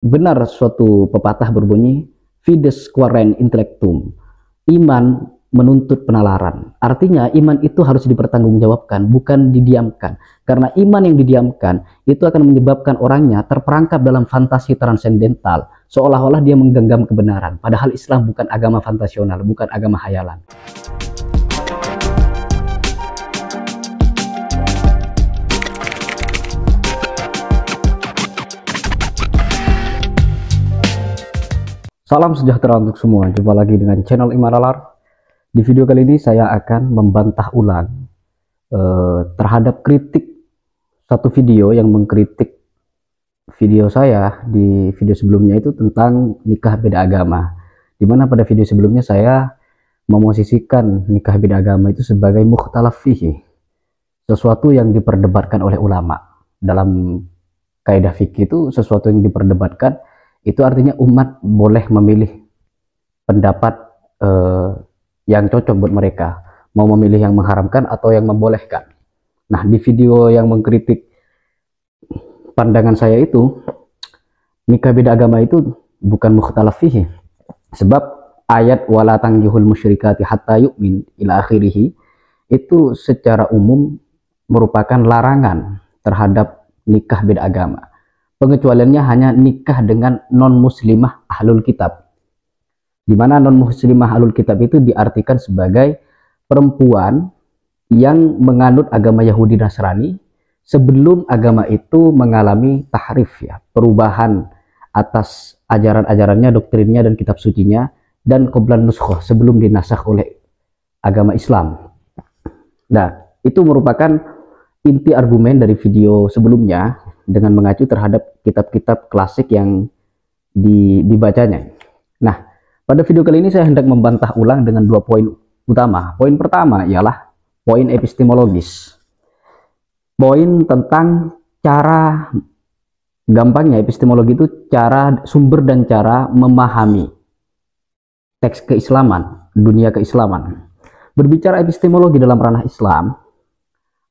Benar suatu pepatah berbunyi, fides quaeren intellectum, iman menuntut penalaran. Artinya iman itu harus dipertanggungjawabkan, bukan didiamkan. Karena iman yang didiamkan itu akan menyebabkan orangnya terperangkap dalam fantasi transendental, seolah-olah dia menggenggam kebenaran. Padahal Islam bukan agama fantasional, bukan agama hayalan. Salam sejahtera untuk semua. Jumpa lagi dengan channel Imam Nalar. Di video kali ini saya akan membantah ulang terhadap kritik satu video yang mengkritik video saya di video sebelumnya itu tentang nikah beda agama. Dimana pada video sebelumnya saya memosisikan nikah beda agama itu sebagai mukhtalaf fihi, sesuatu yang diperdebatkan oleh ulama. Dalam kaidah fikih itu sesuatu yang diperdebatkan itu artinya umat boleh memilih pendapat yang cocok buat mereka, mau memilih yang mengharamkan atau yang membolehkan. Nah, di video yang mengkritik pandangan saya itu, nikah beda agama itu bukan mukhtalaf fihi, sebab ayat wala tanggihul musyrikati hatta yu'min ila akhirih itu secara umum merupakan larangan terhadap nikah beda agama. Pengecualiannya hanya nikah dengan non-muslimah ahlul kitab, di mana non-muslimah ahlul kitab itu diartikan sebagai perempuan yang menganut agama Yahudi Nasrani sebelum agama itu mengalami tahrif, ya, perubahan atas ajaran-ajarannya, doktrinnya dan kitab sucinya, dan qoblan nuskhoh, sebelum dinasakh oleh agama Islam. Nah, itu merupakan inti argumen dari video sebelumnya dengan mengacu terhadap kitab-kitab klasik yang dibacanya. Nah, pada video kali ini saya hendak membantah ulang dengan dua poin utama. Poin pertama ialah poin epistemologis. Poin tentang cara, gampangnya epistemologi itu cara, sumber dan cara memahami teks keislaman, dunia keislaman. Berbicara epistemologi dalam ranah Islam,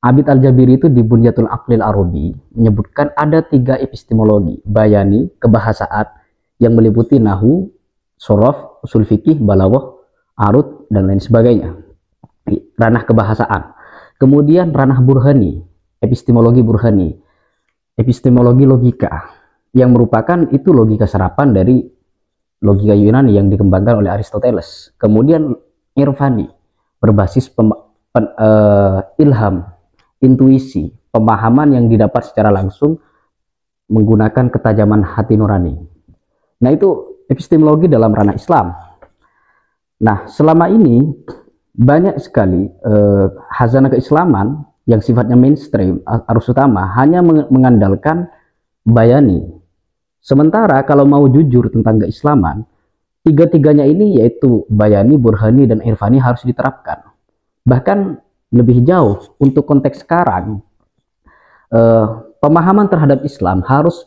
Abid Al-Jabiri itu di Bunyatul Aqlil Arabi menyebutkan ada 3 epistemologi: bayani, kebahasaan, yang meliputi nahu, sorof, usul fikih, balaghah, arud, dan lain sebagainya. Ranah kebahasaan. Kemudian ranah burhani, epistemologi burhani, epistemologi logika, yang merupakan itu logika serapan dari logika Yunani yang dikembangkan oleh Aristoteles. Kemudian irfani, berbasis ilham, intuisi, pemahaman yang didapat secara langsung menggunakan ketajaman hati nurani. Nah, itu epistemologi dalam ranah Islam. Nah, selama ini banyak sekali hazanah keislaman yang sifatnya mainstream, arus utama, hanya mengandalkan bayani. Sementara kalau mau jujur tentang keislaman, tiga-tiganya ini yaitu bayani, burhani, dan irfani harus diterapkan. Bahkan lebih jauh untuk konteks sekarang, pemahaman terhadap Islam harus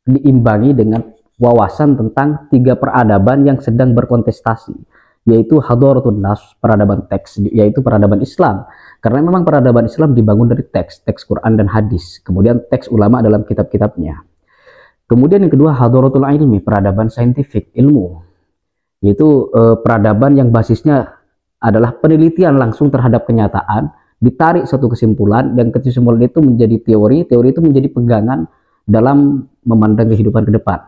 diimbangi dengan wawasan tentang 3 peradaban yang sedang berkontestasi, yaitu hadharatun nas, peradaban teks, yaitu peradaban Islam, karena memang peradaban Islam dibangun dari teks Quran dan hadis, kemudian teks ulama dalam kitab-kitabnya. Kemudian yang kedua hadharatul ilmi, peradaban saintifik, ilmu, yaitu peradaban yang basisnya adalah penelitian langsung terhadap kenyataan, ditarik satu kesimpulan, dan kesimpulan itu menjadi teori itu menjadi pegangan dalam memandang kehidupan ke depan.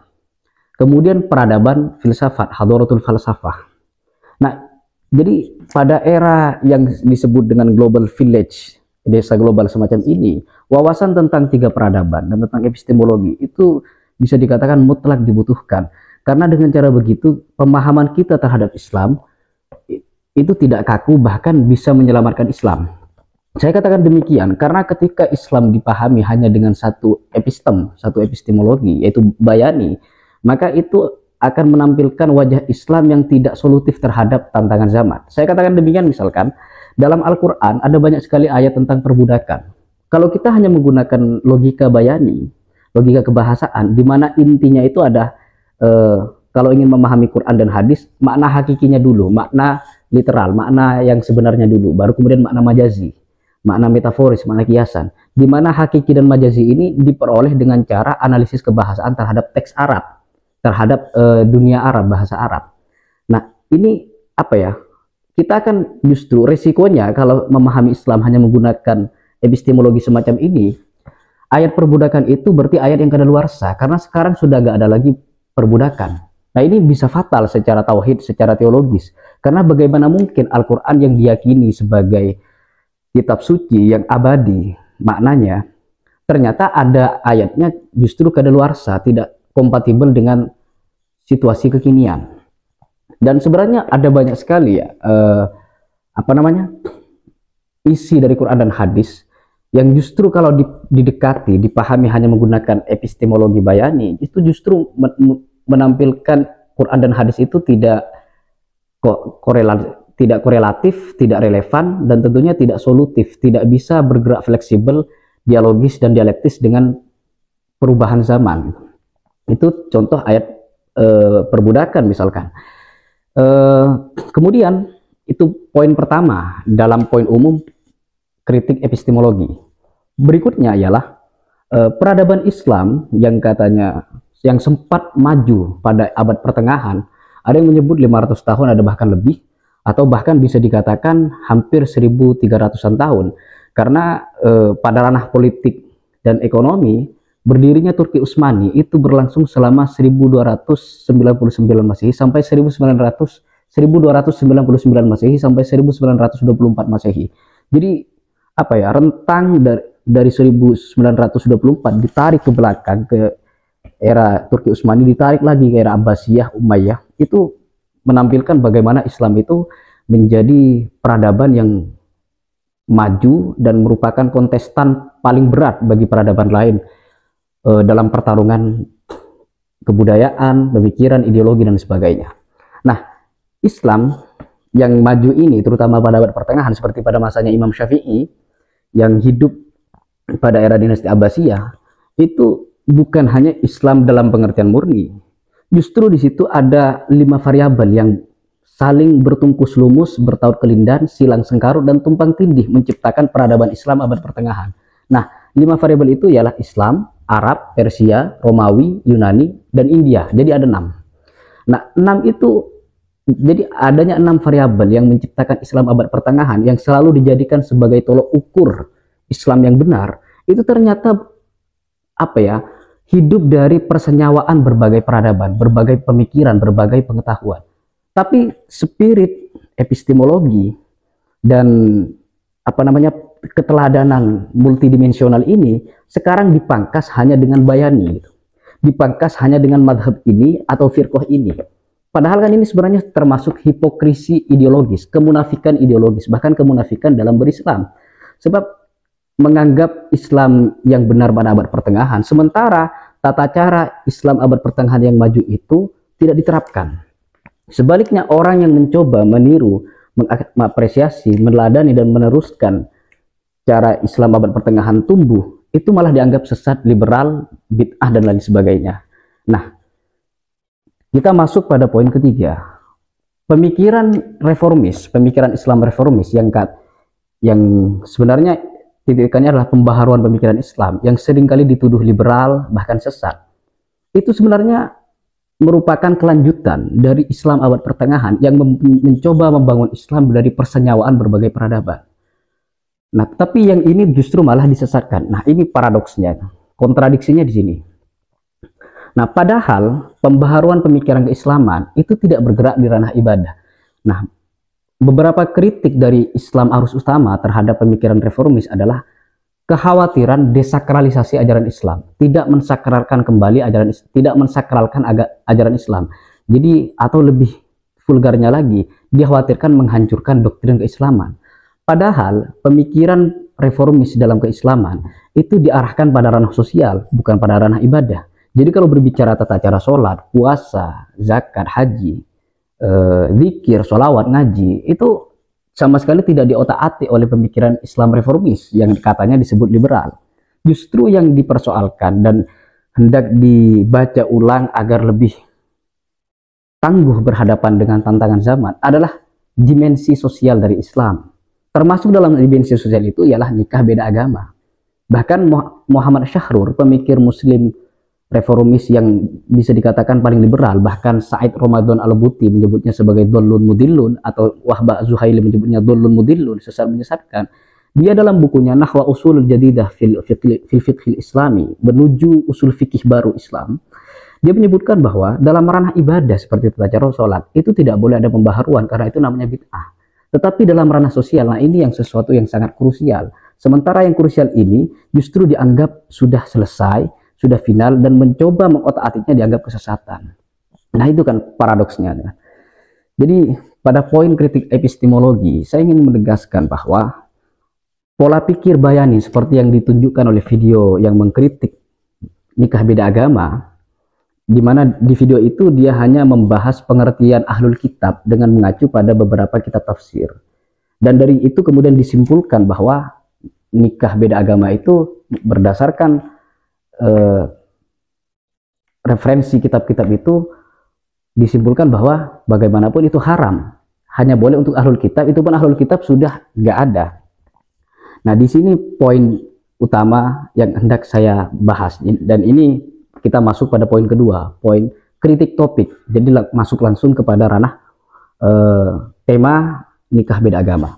Kemudian peradaban filsafat, hadharatul falsafah. Nah, jadi pada era yang disebut dengan global village, desa global semacam ini, wawasan tentang 3 peradaban dan tentang epistemologi itu bisa dikatakan mutlak dibutuhkan, karena dengan cara begitu pemahaman kita terhadap Islam itu tidak kaku, bahkan bisa menyelamatkan Islam. Saya katakan demikian karena ketika Islam dipahami hanya dengan satu epistemologi, yaitu bayani, maka itu akan menampilkan wajah Islam yang tidak solutif terhadap tantangan zaman. Saya katakan demikian, misalkan dalam Al-Quran ada banyak sekali ayat tentang perbudakan. Kalau kita hanya menggunakan logika bayani, logika kebahasaan, di mana intinya itu ada, kalau ingin memahami Quran dan hadis, makna hakikinya dulu, makna literal, makna yang sebenarnya dulu, baru kemudian makna majazi, makna metaforis, makna kiasan, di mana hakiki dan majazi ini diperoleh dengan cara analisis kebahasaan terhadap teks Arab. terhadap dunia Arab, bahasa Arab. Nah, ini apa ya? Kita akan justru resikonya kalau memahami Islam hanya menggunakan epistemologi semacam ini, ayat perbudakan itu berarti ayat yang kadaluarsa, karena sekarang sudah nggak ada lagi perbudakan. Nah, ini bisa fatal secara tauhid, secara teologis, karena bagaimana mungkin Al-Quran yang diyakini sebagai kitab suci yang abadi maknanya, ternyata ada ayatnya justru kadaluarsa, tidak kompatibel dengan situasi kekinian. Dan sebenarnya ada banyak sekali ya isi dari Quran dan hadis yang justru kalau didekati, dipahami hanya menggunakan epistemologi bayani, itu justru menampilkan Quran dan hadis itu tidak korelatif, tidak relevan, dan tentunya tidak solutif, tidak bisa bergerak fleksibel, dialogis dan dialektis dengan perubahan zaman. Itu contoh ayat perbudakan misalkan. Kemudian itu poin pertama dalam poin umum kritik epistemologi. Berikutnya ialah peradaban Islam yang katanya yang sempat maju pada abad pertengahan, ada yang menyebut 500 tahun, ada bahkan lebih, atau bahkan bisa dikatakan hampir 1300-an tahun, karena pada ranah politik dan ekonomi berdirinya Turki Utsmani itu berlangsung selama 1299 Masehi sampai 1299 Masehi sampai 1924 Masehi. Jadi apa ya, rentang dari 1924 ditarik ke belakang ke era Turki Utsmani, ditarik lagi ke era Abbasiyah, Umayyah, itu menampilkan bagaimana Islam itu menjadi peradaban yang maju dan merupakan kontestan paling berat bagi peradaban lain dalam pertarungan kebudayaan, pemikiran, ideologi, dan sebagainya. Nah, Islam yang maju ini, terutama pada abad pertengahan, seperti pada masanya Imam Syafi'i, yang hidup pada era dinasti Abbasiyah, itu bukan hanya Islam dalam pengertian murni. Justru di situ ada 5 variabel yang saling bertungkus lumus, bertaut kelindan, silang sengkarut, dan tumpang tindih menciptakan peradaban Islam abad pertengahan. Nah, 5 variabel itu ialah Islam, Arab, Persia, Romawi, Yunani, dan India. Jadi ada 6. Nah, 6 itu, jadi adanya 6 variabel yang menciptakan Islam abad pertengahan yang selalu dijadikan sebagai tolok ukur Islam yang benar. Itu ternyata apa ya, hidup dari persenyawaan berbagai peradaban, berbagai pemikiran, berbagai pengetahuan. Tapi spirit epistemologi dan keteladanan multidimensional ini sekarang dipangkas hanya dengan bayani, gitu. Dipangkas hanya dengan madhab ini atau firqah ini. Padahal kan ini sebenarnya termasuk hipokrisi ideologis, kemunafikan ideologis, bahkan kemunafikan dalam berislam. Sebab menganggap Islam yang benar pada abad pertengahan, sementara tata cara Islam abad pertengahan yang maju itu tidak diterapkan. Sebaliknya, orang yang mencoba meniru, mengapresiasi, meneladani, dan meneruskan cara Islam abad pertengahan tumbuh, itu malah dianggap sesat, liberal, bid'ah, dan lain sebagainya. Nah, kita masuk pada poin ketiga. Pemikiran reformis, pemikiran Islam reformis yang sebenarnya titiknya adalah pembaharuan pemikiran Islam yang seringkali dituduh liberal, bahkan sesat. Itu sebenarnya merupakan kelanjutan dari Islam abad pertengahan yang mencoba membangun Islam dari persenyawaan berbagai peradaban. Nah, tapi yang ini justru malah disesatkan. Nah, ini paradoksnya, kontradiksinya di sini. Nah, padahal pembaharuan pemikiran keislaman itu tidak bergerak di ranah ibadah. Nah, beberapa kritik dari Islam arus utama terhadap pemikiran reformis adalah kekhawatiran desakralisasi ajaran Islam, tidak mensakralkan kembali ajaran, tidak mensakralkan ajaran Islam. Jadi, atau lebih vulgarnya lagi, dikhawatirkan menghancurkan doktrin keislaman. Padahal pemikiran reformis dalam keislaman itu diarahkan pada ranah sosial, bukan pada ranah ibadah. Jadi kalau berbicara tata cara sholat, puasa, zakat, haji, zikir, sholawat, ngaji, itu sama sekali tidak diotak-atik oleh pemikiran Islam reformis yang katanya disebut liberal. Justru yang dipersoalkan dan hendak dibaca ulang agar lebih tangguh berhadapan dengan tantangan zaman adalah dimensi sosial dari Islam. Termasuk dalam dimensi sosial itu ialah nikah beda agama. Bahkan Muhammad Syahrur, pemikir muslim reformis yang bisa dikatakan paling liberal, bahkan Said Ramadan Al-Buti menyebutnya sebagai dollun mudillun, atau Wahba Zuhaili menyebutnya dollun mudillun, sesat menyesatkan. Dia dalam bukunya Nahwa Usul Jadidah fil Fiqhil Islami, menuju usul fikih baru Islam, dia menyebutkan bahwa dalam ranah ibadah seperti tata cara sholat itu tidak boleh ada pembaharuan karena itu namanya bid'ah. Tetapi dalam ranah sosial, nah ini yang sesuatu yang sangat krusial. Sementara yang krusial ini justru dianggap sudah selesai, sudah final, dan mencoba mengotak-atiknya dianggap kesesatan. Nah itu kan paradoksnya. Jadi pada poin kritik epistemologi, saya ingin menegaskan bahwa pola pikir bayani seperti yang ditunjukkan oleh video yang mengkritik nikah beda agama, di mana di video itu dia hanya membahas pengertian ahlul kitab dengan mengacu pada beberapa kitab tafsir. Dan dari itu kemudian disimpulkan bahwa nikah beda agama itu berdasarkan referensi kitab-kitab itu disimpulkan bahwa bagaimanapun itu haram. Hanya boleh untuk ahlul kitab, itu pun ahlul kitab sudah nggak ada. Nah di sini poin utama yang hendak saya bahas, dan ini kita masuk pada poin kedua, poin kritik topik. Jadi masuk langsung kepada ranah tema nikah beda agama.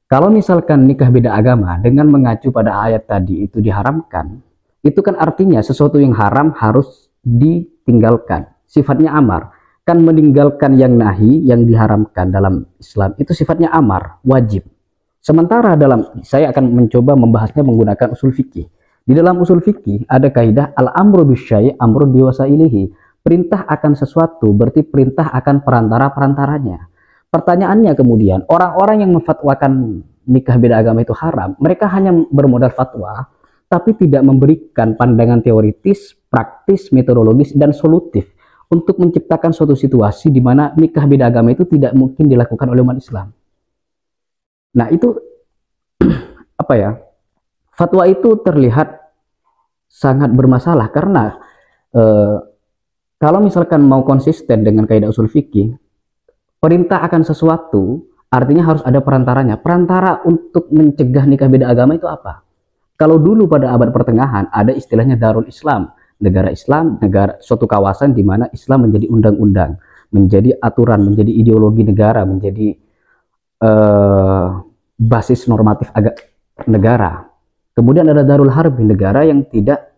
Kalau misalkan nikah beda agama dengan mengacu pada ayat tadi itu diharamkan, itu kan artinya sesuatu yang haram harus ditinggalkan. Sifatnya amar. Kan meninggalkan yang nahi, yang diharamkan dalam Islam, itu sifatnya amar, wajib. Sementara saya akan mencoba membahasnya menggunakan usul fikih. Di dalam usul fikih ada kaidah al-amru bisyai' amrun biwasailihi. Perintah akan sesuatu berarti perintah akan perantara-perantaranya. Pertanyaannya kemudian, orang-orang yang memfatwakan nikah beda agama itu haram, mereka hanya bermodal fatwa, tapi tidak memberikan pandangan teoritis, praktis, metodologis, dan solutif untuk menciptakan suatu situasi di mana nikah beda agama itu tidak mungkin dilakukan oleh umat Islam. Nah itu apa ya? Fatwa itu terlihat sangat bermasalah karena kalau misalkan mau konsisten dengan kaidah usul fikih, perintah akan sesuatu artinya harus ada perantaranya. Perantara untuk mencegah nikah beda agama itu apa? Kalau dulu pada abad pertengahan ada istilahnya Darul Islam, negara Islam, negara suatu kawasan di mana Islam menjadi undang-undang, menjadi aturan, menjadi ideologi negara, menjadi basis normatif negara. Kemudian ada Darul Harbi, negara yang tidak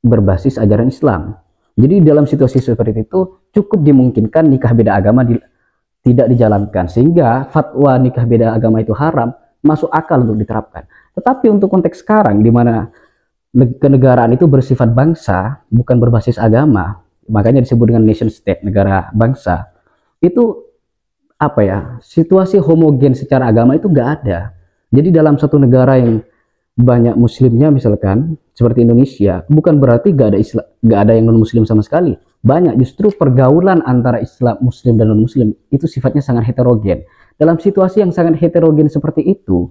berbasis ajaran Islam. Jadi dalam situasi seperti itu cukup dimungkinkan nikah beda agama tidak dijalankan, sehingga fatwa nikah beda agama itu haram masuk akal untuk diterapkan. Tetapi untuk konteks sekarang di mana kenegaraan itu bersifat bangsa, bukan berbasis agama, makanya disebut dengan nation state, negara bangsa, itu apa ya, situasi homogen secara agama itu nggak ada. Jadi dalam satu negara yang banyak muslimnya misalkan seperti Indonesia, bukan berarti nggak ada yang non muslim sama sekali. Banyak, justru pergaulan antara Islam, muslim dan non muslim itu sifatnya sangat heterogen. Dalam situasi yang sangat heterogen seperti itu,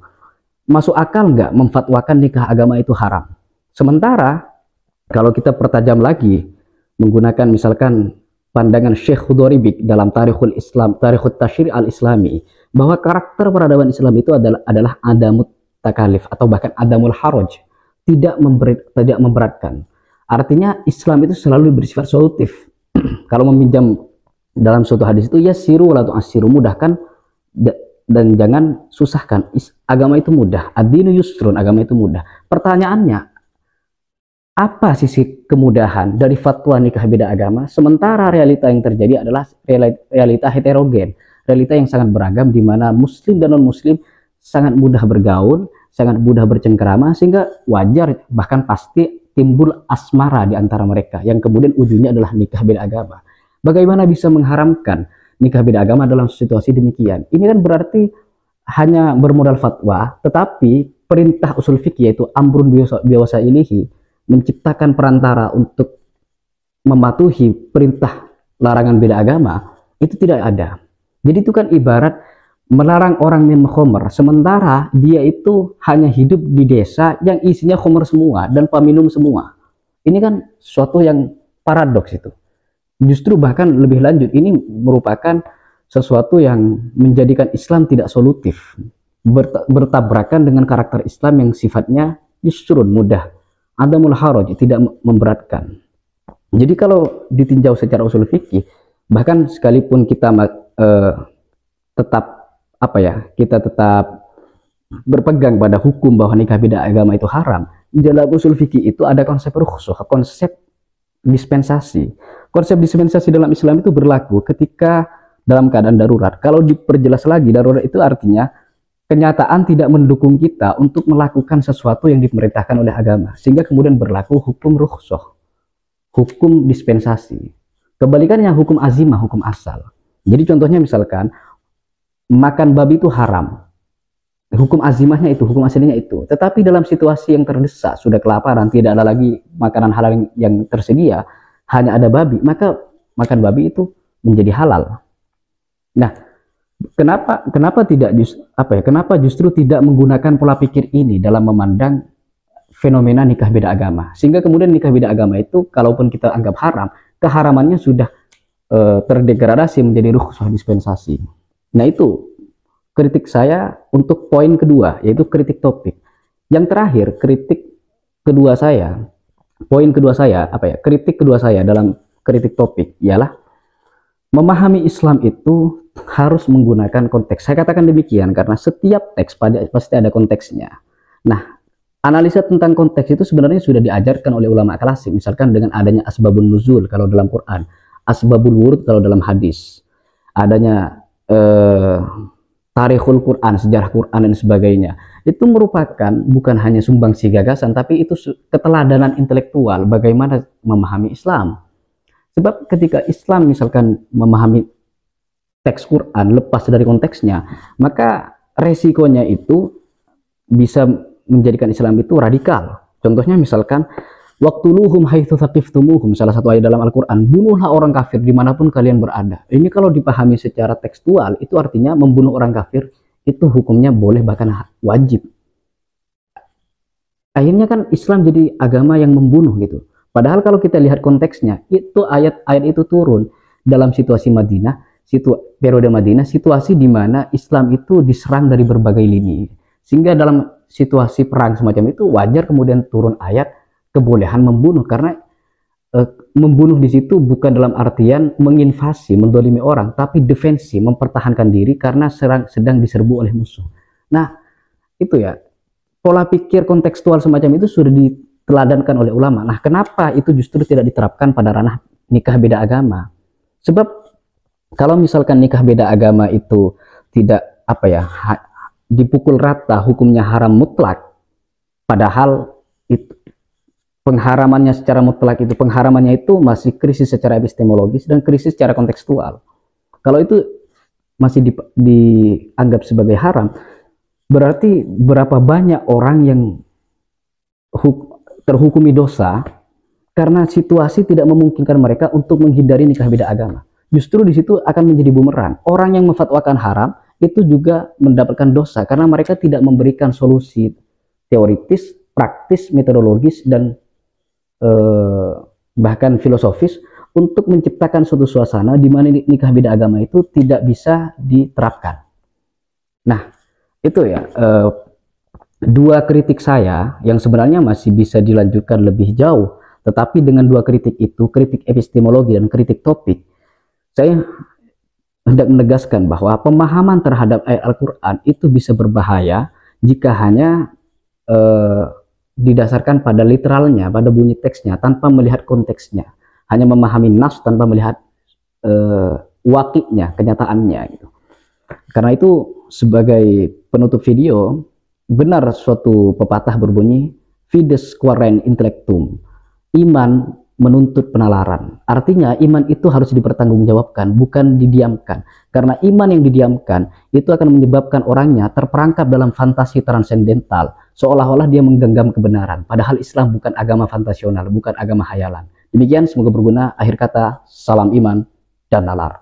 masuk akal nggak memfatwakan nikah agama itu haram? Sementara kalau kita pertajam lagi menggunakan misalkan pandangan Syekh Khudoribik dalam Tarikhul Islam, Tarikhut Tashri' al-Islami, bahwa karakter peradaban Islam itu adalah adamut takalif atau bahkan adamul haraj, tidak memberatkan. Artinya Islam itu selalu bersifat solutif. Kalau meminjam dalam suatu hadis itu, ya siru wala tu'assiru, mudahkan dan jangan susahkan. Agama itu mudah, ad-dinu yusrun, agama itu mudah. Pertanyaannya, apa sisi kemudahan dari fatwa nikah beda agama, sementara realita yang terjadi adalah realita heterogen, realita yang sangat beragam, di mana muslim dan non muslim sangat mudah bergaul, sangat mudah bercengkerama, sehingga wajar bahkan pasti timbul asmara di antara mereka yang kemudian ujungnya adalah nikah beda agama. Bagaimana bisa mengharamkan nikah beda agama dalam situasi demikian? Ini kan berarti hanya bermodal fatwa, tetapi perintah usul fikih yaitu amrun biwasailihi, menciptakan perantara untuk mematuhi perintah larangan beda agama, itu tidak ada. Jadi itu kan ibarat melarang orang minum khamr, sementara dia itu hanya hidup di desa yang isinya khamr semua dan peminum semua. Ini kan suatu yang paradoks itu. Justru bahkan lebih lanjut, ini merupakan sesuatu yang menjadikan Islam tidak solutif, bertabrakan dengan karakter Islam yang sifatnya yusrun, mudah, adamul haraj, tidak memberatkan. Jadi kalau ditinjau secara usul fikih, bahkan sekalipun kita tetap kita tetap berpegang pada hukum bahwa nikah beda agama itu haram, di dalam usul fikih itu ada konsep rukhsah, konsep dispensasi. Konsep dispensasi dalam Islam itu berlaku ketika dalam keadaan darurat. Kalau diperjelas lagi, darurat itu artinya kenyataan tidak mendukung kita untuk melakukan sesuatu yang diperintahkan oleh agama, sehingga kemudian berlaku hukum rukhsah, hukum dispensasi. Kebalikannya hukum azimah, hukum asal. Jadi contohnya misalkan makan babi itu haram, hukum azimahnya itu, hukum aslinya itu. Tetapi dalam situasi yang terdesak, sudah kelaparan, tidak ada lagi makanan halal yang tersedia, hanya ada babi, maka makan babi itu menjadi halal. Nah, kenapa justru tidak menggunakan pola pikir ini dalam memandang fenomena nikah beda agama, sehingga kemudian nikah beda agama itu kalaupun kita anggap haram, keharamannya sudah terdegradasi menjadi rukhsah dispensasi. Nah, itu kritik saya untuk poin kedua, yaitu kritik topik. Yang terakhir, kritik kedua saya dalam kritik topik ialah memahami Islam itu harus menggunakan konteks. Saya katakan demikian karena setiap teks pasti ada konteksnya. Nah, analisa tentang konteks itu sebenarnya sudah diajarkan oleh ulama klasik, misalkan dengan adanya asbabun nuzul kalau dalam Quran, asbabul wurud kalau dalam hadis, adanya tarikhul Quran, sejarah Quran dan sebagainya. Itu merupakan bukan hanya sumbangsi gagasan, tapi itu keteladanan intelektual bagaimana memahami Islam. Sebab ketika Islam misalkan memahami teks Quran lepas dari konteksnya, maka resikonya itu bisa menjadikan Islam itu radikal. Contohnya misalkan waqtuluhum haitsu thaqiftumuhum, salah satu ayat dalam Al-Quran, bunuhlah orang kafir dimanapun kalian berada. Ini kalau dipahami secara tekstual, itu artinya membunuh orang kafir itu hukumnya boleh bahkan wajib. Akhirnya kan Islam jadi agama yang membunuh gitu. Padahal kalau kita lihat konteksnya, itu ayat-ayat itu turun dalam situasi Madinah, periode Madinah, situasi di mana Islam itu diserang dari berbagai lini. Sehingga dalam situasi perang semacam itu wajar kemudian turun ayat kebolehan membunuh, karena membunuh di situ bukan dalam artian menginvasi, mendolimi orang, tapi defensi, mempertahankan diri karena sedang diserbu oleh musuh. Nah, itu ya, pola pikir kontekstual semacam itu sudah diteladankan oleh ulama. Nah, kenapa itu justru tidak diterapkan pada ranah nikah beda agama? Sebab kalau misalkan nikah beda agama itu tidak dipukul rata hukumnya haram mutlak, padahal itu pengharamannya secara mutlak itu, pengharamannya itu masih krisis secara epistemologis dan krisis secara kontekstual. Kalau itu masih dianggap sebagai haram, berarti berapa banyak orang yang terhukumi dosa karena situasi tidak memungkinkan mereka untuk menghindari nikah beda agama. Justru di situ akan menjadi bumerang. Orang yang memfatwakan haram itu juga mendapatkan dosa karena mereka tidak memberikan solusi teoritis, praktis, metodologis, dan bahkan filosofis untuk menciptakan suatu suasana di mana nikah beda agama itu tidak bisa diterapkan. Nah, itu ya dua kritik saya yang sebenarnya masih bisa dilanjutkan lebih jauh, tetapi dengan dua kritik itu, kritik epistemologi dan kritik topik, saya hendak menegaskan bahwa pemahaman terhadap ayat Al-Quran itu bisa berbahaya jika hanya didasarkan pada literalnya, pada bunyi teksnya, tanpa melihat konteksnya, hanya memahami nas tanpa melihat wakiknya, kenyataannya gitu. Karena itu sebagai penutup video, benar suatu pepatah berbunyi fides quaerent intellectum, iman menuntut penalaran. Artinya iman itu harus dipertanggungjawabkan, bukan didiamkan. Karena iman yang didiamkan itu akan menyebabkan orangnya terperangkap dalam fantasi transendental, seolah-olah dia menggenggam kebenaran. Padahal Islam bukan agama fantasional, bukan agama hayalan. Demikian, semoga berguna. Akhir kata, salam iman dan nalar.